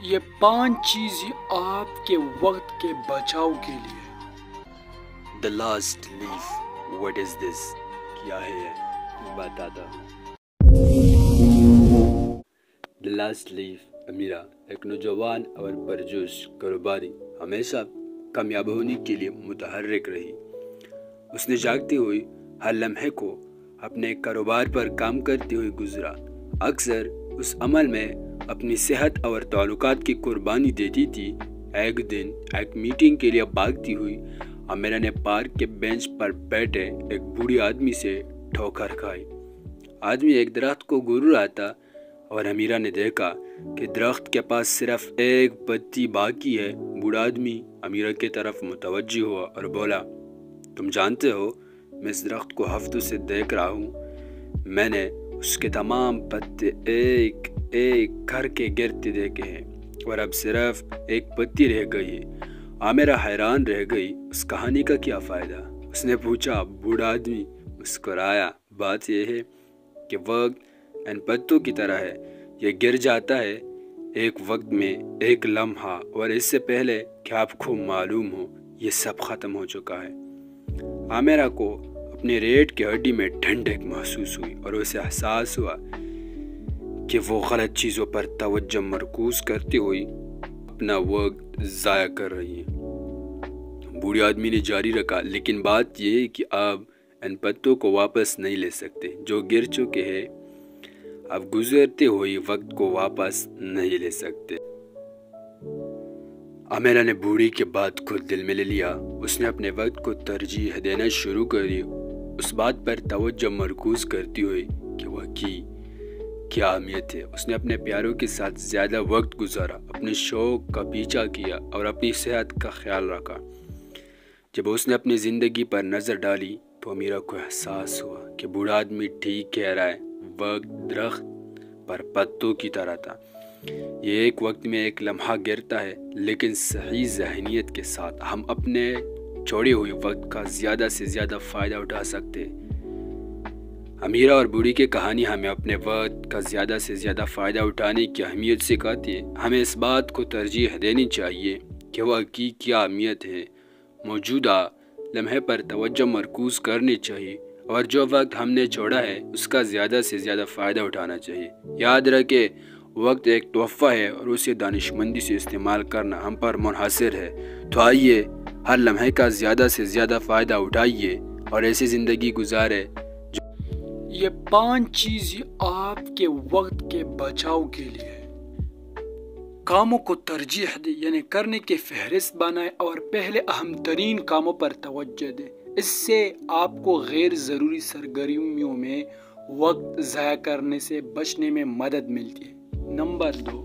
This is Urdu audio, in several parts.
یہ 5 چیزیں آپ کے وقت کے بچاؤ کے لیے۔ The last leaf. What is this? کیا ہے یہ؟ بتاتا ہوں۔ The last leaf. امیرہ ایک نوجوان اور پرجوش کاروباری ہمیشہ کامیاب ہونے کے لیے متحرک رہی۔ اس نے جاگتی ہوئی ہر لمحے کو اپنے کاروبار پر کام کرتے ہوئے گزرا۔ اکثر اس عمل میں اپنی صحت اور تعلقات کی قربانی دیتی تھی۔ ایک دن ایک میٹنگ کے لیے بھاگتی ہوئی امیرہ نے پارک کے بینچ پر بیٹھے ایک بوڑھی آدمی سے ٹھوکر کھائی۔ آدمی ایک درخت کو گھور رہا تھا اور امیرہ نے دیکھا کہ درخت کے پاس صرف ایک پتی باقی ہے۔ بوڑھا آدمی امیرہ کی طرف متوجہ ہوا اور بولا، تم جانتے ہو میں اس درخت کو ہفتوں سے دیکھ رہا ہوں۔ میں نے اس کے تمام پتے ایک ایک کر کے گرتے دیکھے ہیں اور اب صرف ایک پتی رہ گئی ہے۔ امیرہ حیران رہ گئی، اس کہانی کا کیا فائدہ؟ اس نے پوچھا۔ بوڑھا آدمی مسکرایا، بات یہ ہے کہ وقت ان پتوں کی طرح ہے، یہ گر جاتا ہے ایک وقت میں ایک لمحہ، اور اس سے پہلے کہ آپ کو معلوم ہو یہ سب ختم ہو چکا ہے۔ امیرہ کو اپنی ریڑھ کی ہڈی میں ٹھنڈک محسوس ہوئی اور اسے احساس ہوا کہ وہ غلط چیزوں پر توجہ مرکوز کرتے ہوئی اپنا وقت ضائع کر رہی ہیں۔ بوڑھے آدمی نے جاری رکھا، لیکن بات یہ ہے کہ آپ ان پتوں کو واپس نہیں لے سکتے جو گر چکے ہیں۔ آپ گزرتے ہوئے وقت کو واپس نہیں لے سکتے۔ امیرہ نے بوڑھی کی بات کو دل میں لے لیا۔ اس نے اپنے وقت کو ترجیح دینا شروع کر دی، اس بات پر توجہ مرکوز کرتی ہوئی کہ وہ کی کیا اہمیت ہے۔ اس نے اپنے پیاروں کے ساتھ زیادہ وقت گزارا، اپنے شوق کا پیچھا کیا اور اپنی صحت کا خیال رکھا۔ جب اس نے اپنی زندگی پر نظر ڈالی تو امیرہ کو احساس ہوا کہ بوڑھا آدمی ٹھیک کہہ رہا ہے، وقت درخت پر پتوں کی طرح تھا۔ یہ ایک وقت میں ایک لمحہ گرتا ہے، لیکن صحیح ذہنیت کے ساتھ ہم اپنے چھوڑے ہوئے وقت کا زیادہ سے زیادہ فائدہ اٹھا سکتے ہیں۔ امیرہ اور بوڑھی کی کہانی ہمیں اپنے وقت کا زیادہ سے زیادہ فائدہ اٹھانے کی اہمیت سکھاتی ہے۔ ہمیں اس بات کو ترجیح دینی چاہیے کہ وقت کی کیا اہمیت ہے، موجودہ لمحے پر توجہ مرکوز کرنی چاہیے اور جو وقت ہم نے چھوڑا ہے اس کا زیادہ سے زیادہ فائدہ اٹھانا چاہیے۔ یاد رکھیں، وقت ایک تحفہ ہے اور اسے دانشمندی سے استعمال کرنا ہم پر منحصر ہے۔ تو آئیے ہر لمحے کا زیادہ سے زیادہ فائدہ اٹھائیے اور ایسی زندگی گزارے۔ یہ 5 چیزیں آپ کے وقت کے بچاؤ کے لیے۔ کاموں کو ترجیح دیں، یعنی کرنے کی فہرست بنائیں اور پہلے اہم ترین کاموں پر توجہ دیں۔ اس سے آپ کو غیر ضروری سرگرمیوں میں وقت ضائع کرنے سے بچنے میں مدد ملتی ہے۔ نمبر 2،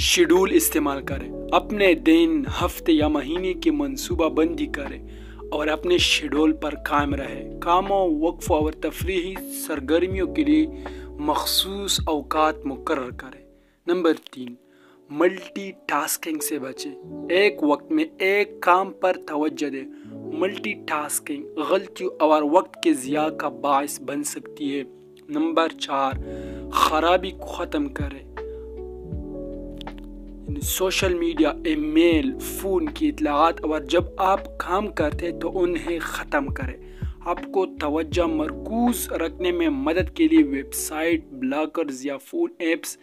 شیڈول استعمال کریں۔ اپنے دن، ہفتے یا مہینے کی منصوبہ بندی کریں اور اپنے شیڈول پر قائم رہیں۔ کاموں، وقفوں اور تفریحی سرگرمیوں کے لیے مخصوص اوقات مقرر کریں۔ نمبر 3، ملٹی ٹاسکنگ سے بچیں۔ ایک وقت میں ایک کام پر توجہ دیں۔ ملٹی ٹاسکنگ غلطیوں اور وقت کے ضیاع کا باعث بن سکتی ہے۔ نمبر 4، خرابی کو ختم کریں۔ سوشل میڈیا، ای میل، فون کی اطلاعات اور جب آپ کام کرتے تو انہیں ختم کریں۔ آپ کو توجہ مرکوز رکھنے میں مدد کے لیے ویب سائٹ، بلاگرز یا فون ایپس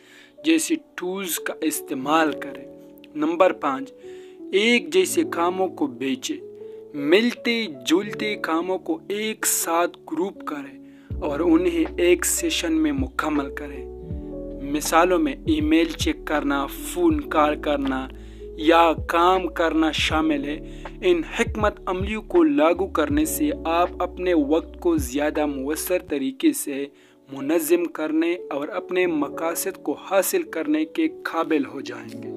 جیسی ٹولز کا استعمال کریں۔ نمبر 5، ایک جیسے کاموں کو بیچیں۔ ملتے جلتے کاموں کو ایک ساتھ گروپ کریں اور انہیں ایک سیشن میں مکمل کریں۔ مثالوں میں ای میل چیک کرنا، فون کال کرنا یا کام کرنا شامل ہے۔ ان حکمت عملیوں کو لاگو کرنے سے آپ اپنے وقت کو زیادہ مؤثر طریقے سے منظم کرنے اور اپنے مقاصد کو حاصل کرنے کے قابل ہو جائیں گے۔